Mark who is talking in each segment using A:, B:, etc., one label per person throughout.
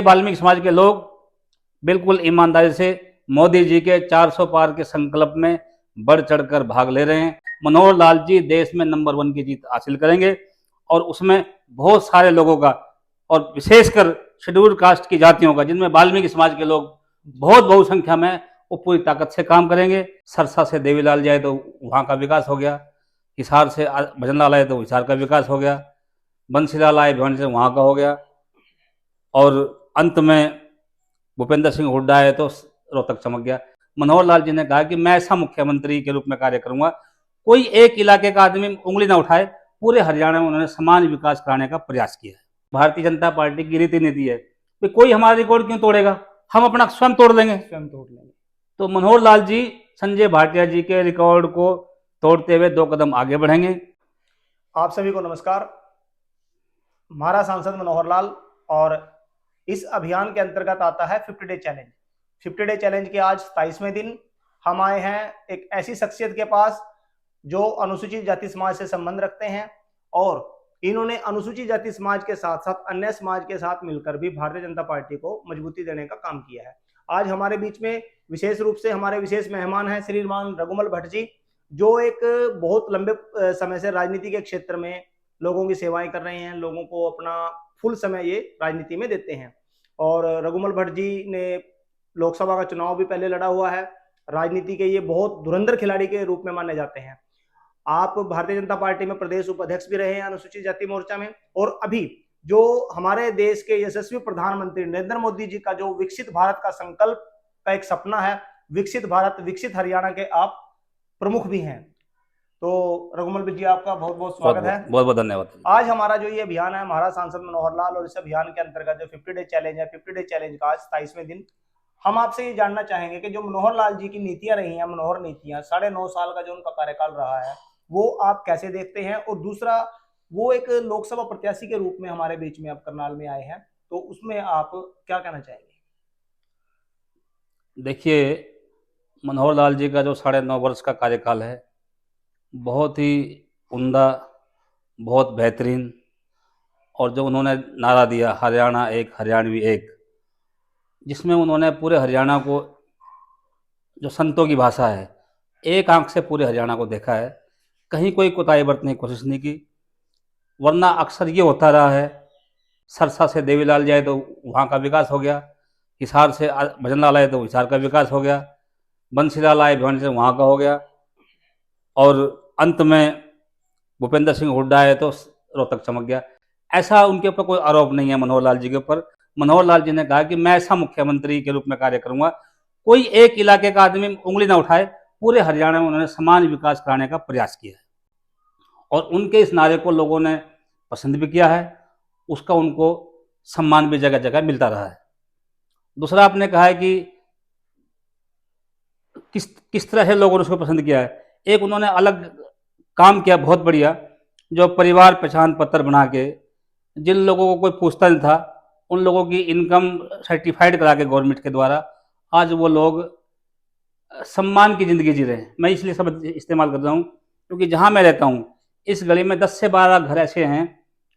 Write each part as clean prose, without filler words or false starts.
A: वाल्मीकि समाज के लोग बिल्कुल ईमानदारी से मोदी जी के 400 पार के संकल्प में बढ़ चढ़कर भाग ले रहे हैं। मनोहर लाल जी देश में नंबर 1 की जीत हासिल करेंगे और उसमें बहुत सारे लोगों का और विशेषकर शेड्यूल्ड कास्ट की जातियों का, जिनमें वाल्मीकि समाज के लोग बहुत बहुसंख्या में, वो पूरी ताकत से काम करेंगे। सरसा से देवीलाल जाए तो वहाँ का विकास हो गया, हिसार से भजनलाल आए तो हिसार का विकास हो गया, बंसीलाल आए भिवानी से वहाँ का हो गया, और अंत में भूपेंद्र सिंह हुड्डा है तो रोहतक चमक गया। मनोहर लाल जी ने कहा कि मैं ऐसा मुख्यमंत्री के रूप में कार्य करूंगा, कोई एक इलाके का आदमी उंगली ना उठाए, पूरे हरियाणा में उन्होंने समान विकास कराने का प्रयास किया है। भारतीय जनता पार्टी की रीति नीति है कि कोई हमारा रिकॉर्ड क्यों तोड़ेगा, हम अपना स्वयं तोड़ लेंगे। तो मनोहर लाल जी संजय भाटिया जी के रिकॉर्ड को तोड़ते हुए 2 कदम आगे बढ़ेंगे।
B: आप सभी को नमस्कार। हमारा सांसद मनोहर लाल, और इस अभियान के अंतर्गत आता है 50 डे चैलेंज। 50 डे चैलेंज के आज 27वें दिन हम आए हैं एक ऐसी शख्सियत के पास जो अनुसूचित जाति समाज से संबंध रखते हैं, और इन्होंने अनुसूचित जाति समाज के साथ साथ अन्य समाज के साथ मिलकर भी भारतीय जनता पार्टी को मजबूती देने का काम किया है। आज हमारे बीच में विशेष रूप से हमारे विशेष मेहमान हैं श्रीमान रघुमल भट्ट जी, जो एक बहुत लंबे समय से राजनीति के क्षेत्र में लोगों की सेवाएं कर रहे हैं, लोगों को अपना फुल समय ये राजनीति में देते हैं। और रघुमल भट्ट जी ने लोकसभा का चुनाव भी पहले लड़ा हुआ है। राजनीति के ये बहुत धुरंधर खिलाड़ी के रूप में माने जाते हैं। आप भारतीय जनता पार्टी में प्रदेश उपाध्यक्ष भी रहे हैं अनुसूचित जाति मोर्चा में, और अभी जो हमारे देश के यशस्वी प्रधानमंत्री नरेंद्र मोदी जी का जो विकसित भारत का संकल्प का एक सपना है, विकसित भारत विकसित हरियाणा के आप प्रमुख भी हैं। तो रघुमल जी, आपका बहुत बहुत स्वागत है।
A: बहुत बहुत धन्यवाद।
B: आज हमारा जो ये अभियान है, हमारा सांसद मनोहर लाल, और इस अभियान के अंतर्गत जो 50 डे चैलेंज है, 50 डे चैलेंज का आज 27वें दिन, हम आपसे ये जानना चाहेंगे कि जो मनोहर लाल जी की नीतियां रही हैं, मनोहर नीतियां, 9.5 साल का जो उनका कार्यकाल रहा है, वो आप कैसे देखते हैं? और दूसरा, वो एक लोकसभा प्रत्याशी के रूप में हमारे बीच में अब करनाल में आए हैं, तो उसमें आप क्या कहना चाहेंगे?
A: देखिए, मनोहर लाल जी का जो 9.5 वर्ष का कार्यकाल है, बहुत ही उम्दा, बहुत बेहतरीन, और जो उन्होंने नारा दिया हरियाणा एक हरियाणवी एक, जिसमें उन्होंने पूरे हरियाणा को, जो संतों की भाषा है, एक आंख से पूरे हरियाणा को देखा है, कहीं कोई कोताही बरतने की कोशिश नहीं की। वरना अक्सर ये होता रहा है, सरसा से देवीलाल जाए तो वहाँ का विकास हो गया, हिसार से भजनलाल आए तो हिसार का विकास हो गया, बंसीलाल आए भिवानी से वहाँ का हो गया, और अंत में भूपेंद्र सिंह हुड्डा आए तो रोहतक चमक गया। ऐसा उनके ऊपर कोई आरोप नहीं है मनोहर लाल जी के ऊपर। मनोहर लाल जी ने कहा कि मैं ऐसा मुख्यमंत्री के रूप में कार्य करूंगा, कोई एक इलाके का आदमी उंगली ना उठाए, पूरे हरियाणा में उन्होंने समान विकास कराने का प्रयास किया है, और उनके इस नारे को लोगों ने पसंद भी किया है, उसका उनको सम्मान भी जगह जगह मिलता रहा है। दूसरा, आपने कहा है कि किस तरह से लोगों ने उसको पसंद किया है। एक उन्होंने अलग काम किया बहुत बढ़िया, जो परिवार पहचान पत्र बना के जिन लोगों को कोई पूछता नहीं था, उन लोगों की इनकम सर्टिफाइड करा के गवर्नमेंट के द्वारा आज वो लोग सम्मान की ज़िंदगी जी रहे हैं। मैं इसलिए शब्द इस्तेमाल कर रहा हूँ क्योंकि जहाँ मैं रहता हूँ, इस गली में 10 से 12 घर ऐसे हैं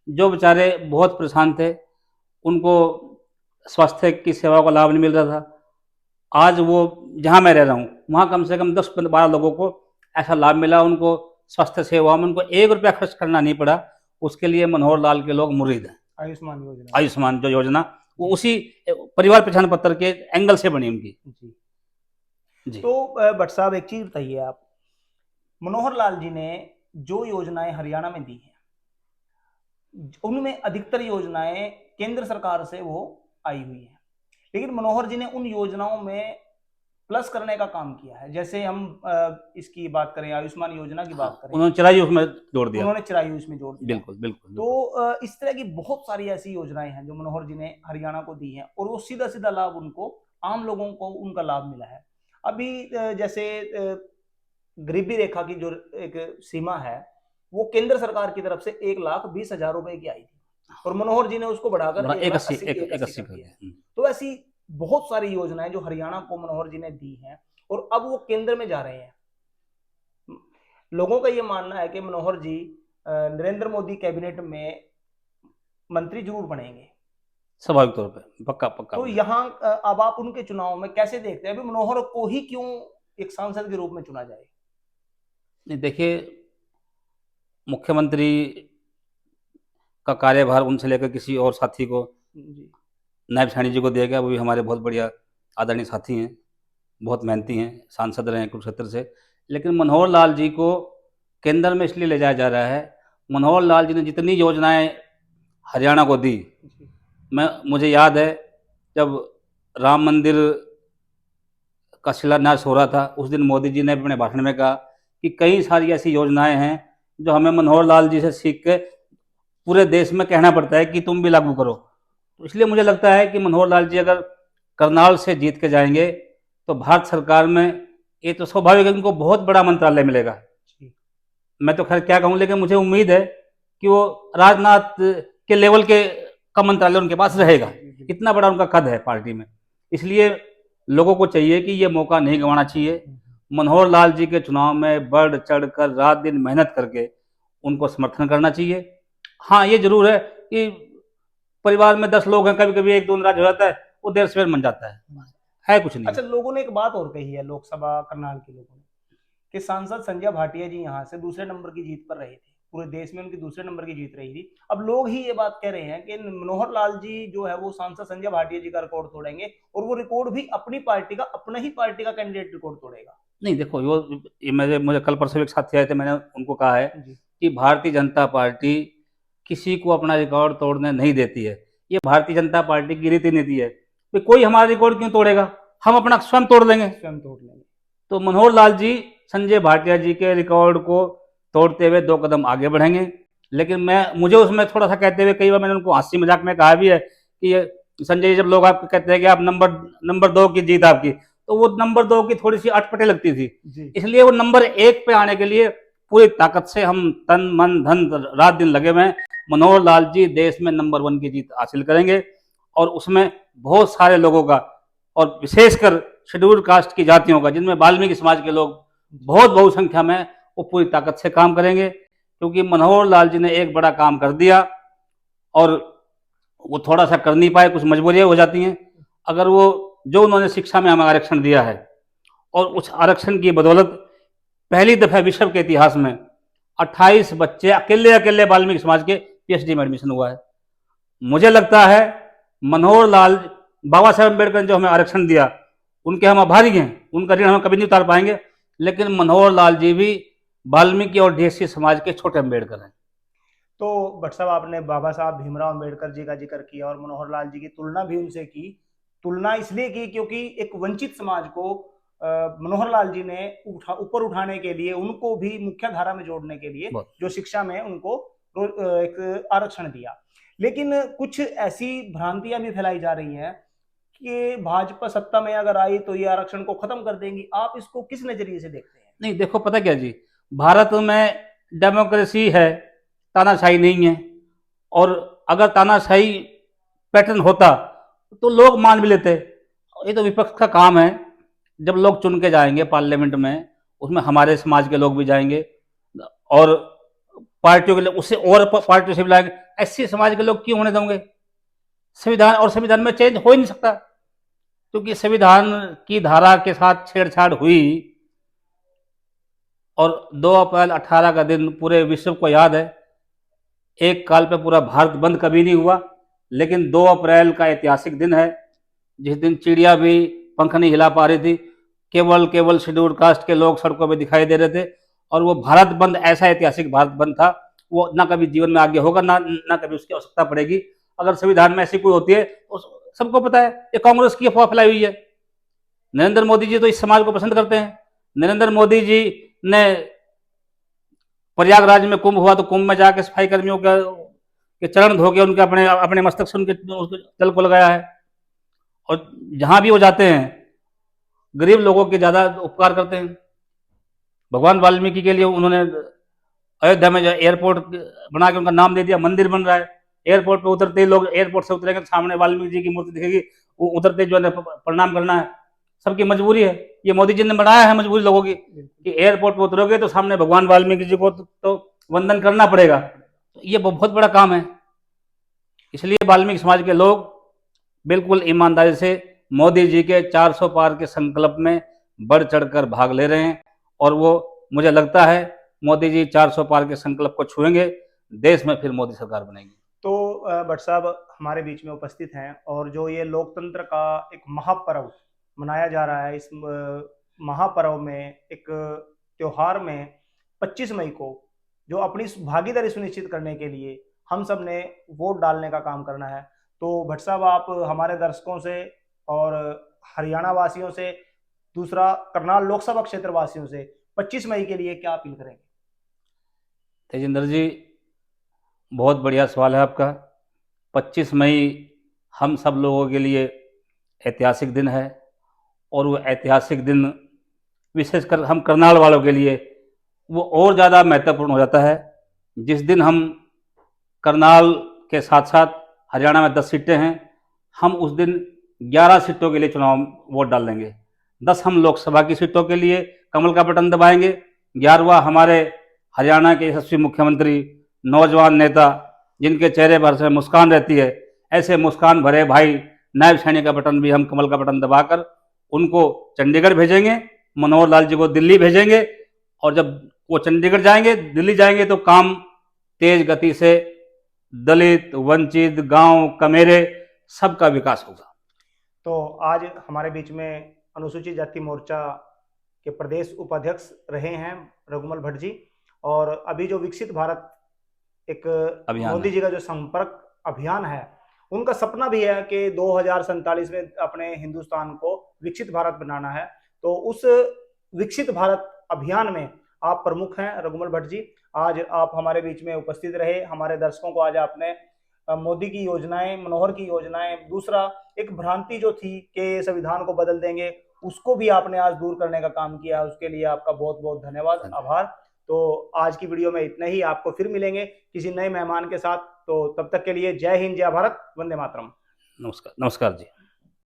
A: जो बेचारे बहुत परेशान थे, उनको स्वास्थ्य की सेवाओं का लाभ नहीं मिल रहा था। आज वो जहाँ मैं रह रहा हूँ, वहाँ कम से कम 10-12 लोगों को ऐसा लाभ मिला, उनको स्वास्थ्य सेवा में उनको 1 रुपया खर्च करना नहीं पड़ा। उसके लिए मनोहर लाल के लोग मुरीद हैं। आयुष्मान जो योजना, वो उसी परिवार पहचान पत्र के एंगल से बनी उनकी।
B: जी। तो भट्ट साहब, एक चीज बताइए, आप मनोहर लाल जी ने जो योजनाएं हरियाणा में दी हैं, उनमें अधिकतर योजनाएं केंद्र सरकार से वो आई हुई है, लेकिन मनोहर जी ने उन योजनाओं में प्लस करने का काम किया है। जैसे हम इसकी बात करें, आयुष्मान योजना की बात करें,
A: उन्होंने चिरायु उसमें जोड़ दिया।
B: बिल्कुल बिल्कुल। तो इस तरह की बहुत सारी ऐसी योजनाएं हैं जो मनोहर जी ने हरियाणा को दी हैं, और वो सीधा सीधा लाभ उनको, आम लोगों को उनका लाभ मिला है। अभी जैसे गरीबी रेखा की जो एक सीमा है, वो केंद्र सरकार की तरफ से 1,20,000 रुपए की आई थी, और मनोहर जी ने उसको बढ़ाकर 1,80,000 कर दिया। तो ऐसी बहुत सारी योजनाएं जो हरियाणा को मनोहर जी ने दी हैं, और अब वो केंद्र में जा रहे हैं। लोगों का ये मानना है कि मनोहर जी नरेंद्र मोदी कैबिनेट में मंत्री जरूर बनेंगे।
A: स्वाभाविक तौर पे पक्का पक्का
B: तो
A: बोले।
B: यहाँ अब आप उनके चुनाव में कैसे देखते हैं, अभी मनोहर को ही क्यों एक सांसद के रूप में चुना जाए?
A: नहीं देखिए, मुख्यमंत्री का कार्यभार उनसे लेकर किसी और साथी को,
B: जी
A: नायब साहनी जी को दिया गया। वो भी हमारे बहुत बढ़िया आदरणीय साथी हैं, बहुत मेहनती हैं, सांसद रहे हैं कुरुक्षेत्र से। लेकिन मनोहर लाल जी को केंद्र में इसलिए ले जाया जा रहा है, मनोहर लाल जी ने जितनी योजनाएं हरियाणा को दी,
B: जी
A: मुझे याद है जब राम मंदिर का शिलान्यास हो रहा था, उस दिन मोदी जी ने अपने भाषण में कहा कि कई सारी ऐसी योजनाएं हैं जो हमें मनोहर लाल जी से सीख के पूरे देश में कहना पड़ता है कि तुम भी लागू करो। तो इसलिए मुझे लगता है कि मनोहर लाल जी अगर करनाल से जीत के जाएंगे तो भारत सरकार में ये तो स्वाभाविक है उनको बहुत बड़ा मंत्रालय मिलेगा।
B: जी
A: मैं तो खैर क्या कहूँ, लेकिन मुझे उम्मीद है कि वो राजनाथ के लेवल के का मंत्रालय उनके पास रहेगा। इतना बड़ा उनका कद है पार्टी में। इसलिए लोगों को चाहिए कि ये मौका नहीं गंवाना चाहिए। मनोहर लाल जी के चुनाव में बढ़ चढ़ कर रात दिन मेहनत करके उनको समर्थन करना चाहिए। हाँ, ये जरूर है कि परिवार में 10 लोग हैं, कभी कभी एक दो नाराज हो जाता है, वो देर सवेर मन जाता है कुछ नहीं।
B: अच्छा, लोगों ने एक बात और कही है, लोकसभा करनाल के लोगों ने, कि सांसद संजय भाटिया जी यहाँ से दूसरे नंबर की जीत पर रहे थे, पूरे देश में उनकी दूसरे नंबर की जीत रही थी। अब लोग ही ये बात कह रहे हैं कि मनोहर लाल जी जो है वो सांसद संजय भाटिया जी का रिकॉर्ड तोड़ेंगे, और वो रिकॉर्ड भी अपनी पार्टी का, अपना ही पार्टी का कैंडिडेट रिकॉर्ड तोड़ेगा।
A: नहीं देखो, ये मुझे कल परसों एक साथी आए थे, मैंने उनको कहा है
B: जी
A: कि भारतीय जनता पार्टी किसी को अपना रिकॉर्ड तोड़ने नहीं देती है। ये भारतीय जनता पार्टी की रीति नीति है कि कोई हमारा रिकॉर्ड क्यों तोड़ेगा, हम अपना स्वयं तोड़ लेंगे।
B: स्वयं तोड़ लेंगे।
A: तो मनोहर लाल जी संजय भाटिया जी के रिकॉर्ड को तोड़ते हुए 2 कदम आगे बढ़ेंगे। लेकिन मुझे उसमें थोड़ा सा कहते हुए कई बार मैंने उनको हंसी मजाक में कहा भी है कि ये संजय जी, जब लोग आपको कहते हैं कि आप नंबर 2 की जीत आपकी, तो वो नंबर 2 की थोड़ी सी अटपटे लगती थी।
B: जी
A: इसलिए वो नंबर 1 पे आने के लिए पूरी ताकत से हम तन मन धन रात दिन लगे हुए हैं। मनोहर लाल जी देश में नंबर 1 की जीत हासिल करेंगे, और उसमें बहुत सारे लोगों का, और विशेषकर शेड्यूल कास्ट की जातियों का, जिनमें वाल्मीकि समाज के लोग बहुत बहुसंख्या में, वो पूरी ताकत से काम करेंगे। क्योंकि मनोहर लाल जी ने एक बड़ा काम कर दिया और वो थोड़ा सा कर नहीं पाए, कुछ मजबूरियां हो जाती हैं। अगर वो जो उन्होंने शिक्षा में हमें आरक्षण दिया है, और उस आरक्षण की बदौलत पहली दफा विश्व के इतिहास में 28 बच्चे अकेले अकेले वाल्मीकि समाज के पीएचडी में एडमिशन हुआ है। मुझे लगता है मनोहर लाल, बाबा साहेब अम्बेडकर ने जो हमें आरक्षण दिया, उनके हम आभारी हैं, उनका ऋण हम कभी नहीं उतार पाएंगे। लेकिन मनोहर लाल जी भी वाल्मीकि और डीएससी समाज के छोटे अम्बेडकर हैं।
B: तो भट्ट साहब, आपने बाबा साहब भीमराव अम्बेडकर जी का जिक्र किया और मनोहर लाल जी की तुलना भी उनसे की। तुलना इसलिए की क्योंकि एक वंचित समाज को मनोहर लाल जी ने ऊपर उठाने के लिए, उनको भी मुख्य धारा में जोड़ने के लिए जो शिक्षा में उनको एक आरक्षण दिया। लेकिन कुछ ऐसी भ्रांतियां भी फैलाई जा रही हैं कि भाजपा सत्ता में अगर आई तो ये आरक्षण को खत्म कर देंगी। आप इसको किस नजरिए से देखते हैं?
A: नहीं देखो, पता क्या जी, भारत में डेमोक्रेसी है, तानाशाही नहीं है। और अगर तानाशाही पैटर्न होता तो लोग मान भी लेते। ये तो विपक्ष का काम है। जब लोग चुन के जाएंगे पार्लियामेंट में, उसमें हमारे समाज के लोग भी जाएंगे, और पार्टियों के लोग उससे और पार्टियों से भी लाएंगे। ऐसे समाज के लोग क्यों होने देंगे? संविधान में चेंज हो ही नहीं सकता, क्योंकि संविधान की धारा के साथ छेड़छाड़ हुई। और 2 अप्रैल 18 का दिन पूरे विश्व को याद है। एक काल पे पूरा भारत बंद कभी नहीं हुआ, लेकिन 2 अप्रैल का ऐतिहासिक दिन है, जिस दिन चिड़िया भी पंख नहीं हिला पा रही थी। केवल शेड्यूल कास्ट के लोग सड़कों पे दिखाई दे रहे थे। और वो भारत बंद ऐसा ऐतिहासिक भारत बंद था, वो ना कभी जीवन में आगे होगा, ना कभी उसकी आवश्यकता पड़ेगी। अगर संविधान में ऐसी कोई होती है तो सबको पता है ये कांग्रेस की अफवाह फैलाई हुई है। नरेंद्र मोदी जी तो इस समाज को पसंद करते हैं। नरेंद्र मोदी जी ने प्रयागराज में कुंभ हुआ तो कुंभ में जाके सफाई कर्मियों के चरण धो के उनके अपने मस्तक से उनके जल को लगाया है। और जहां भी वो जाते हैं गरीब लोगों के ज्यादा उपकार करते हैं। भगवान वाल्मीकि के लिए उन्होंने अयोध्या में एयरपोर्ट बना के उनका नाम दे दिया, मंदिर बन रहा है। एयरपोर्ट पे उतरते ही लोग, एयरपोर्ट से उतरेंगे तो सामने वाल्मीकि जी की मूर्ति दिखेगी, वो उतरते जो है प्रणाम करना है। सबकी मजबूरी है, ये मोदी जी ने बनाया है मजबूरी लोगों की, कि एयरपोर्ट पे उतरोगे तो सामने भगवान वाल्मीकि जी को तो वंदन करना पड़ेगा। तो ये बहुत बड़ा काम है। इसलिए वाल्मीकि समाज के लोग बिल्कुल ईमानदारी से मोदी जी के 400 पार के संकल्प में बढ़ चढ़कर भाग ले रहे हैं और वो मुझे लगता है मोदी जी 400 पार के संकल्प को छुएंगे, देश में फिर मोदी सरकार बनेगी।
B: तो भट्ट साहब हमारे बीच में उपस्थित हैं और जो ये लोकतंत्र का एक महापर्व मनाया जा रहा है, इस महापर्व में एक त्योहार में 25 मई को जो अपनी भागीदारी सुनिश्चित करने के लिए हम सब ने वोट डालने का काम करना है। तो भट्ट साहब आप हमारे दर्शकों से और हरियाणा वासियों से, दूसरा करनाल लोकसभा क्षेत्र वासियों से 25 मई के लिए क्या अपील करेंगे?
A: तेजिंदर जी, बहुत बढ़िया सवाल है आपका। 25 मई हम सब लोगों के लिए ऐतिहासिक दिन है और वो ऐतिहासिक दिन विशेषकर हम करनाल वालों के लिए वो और ज़्यादा महत्वपूर्ण हो जाता है। जिस दिन हम करनाल के साथ साथ हरियाणा में 10 सीटें हैं, हम उस दिन 11 सीटों के लिए चुनाव वोट डाल देंगे। 10 हम लोकसभा की सीटों के लिए कमल का बटन दबाएंगे, 11वां हमारे हरियाणा के यशस्वी मुख्यमंत्री, नौजवान नेता जिनके चेहरे पर से मुस्कान रहती है, ऐसे मुस्कान भरे भाई नायब सैनी का बटन भी हम कमल का बटन दबाकर उनको चंडीगढ़ भेजेंगे, मनोहर लाल जी को दिल्ली भेजेंगे और जब वो चंडीगढ़ जाएंगे, दिल्ली जाएंगे तो काम तेज गति से दलित, वंचित, गांव, कमेरे सबका विकास होगा।
B: तो आज हमारे बीच में अनुसूचित जाति मोर्चा के प्रदेश उपाध्यक्ष रहे हैं रघुमल भट्ट जी, और अभी जो विकसित भारत एक मोदी जी का जो संपर्क अभियान है, उनका सपना भी है कि 2047 में अपने हिंदुस्तान को विकसित भारत बनाना है। तो उस विकसित भारत अभियान में आप प्रमुख हैं रघुमल भट्ट जी। आज आप हमारे बीच में उपस्थित रहे, हमारे दर्शकों को आज आपने मोदी की योजनाएं, मनोहर की योजनाएं, दूसरा एक भ्रांति जो थी कि संविधान को बदल देंगे, उसको भी आपने आज दूर करने का काम किया। उसके लिए आपका बहुत बहुत धन्यवाद, आभार। तो आज की वीडियो में इतना ही, आपको फिर मिलेंगे किसी नए मेहमान के साथ। तो तब तक के लिए जय हिंद, जय भारत, वंदे मातरम।
A: नमस्कार, नमस्कार जी।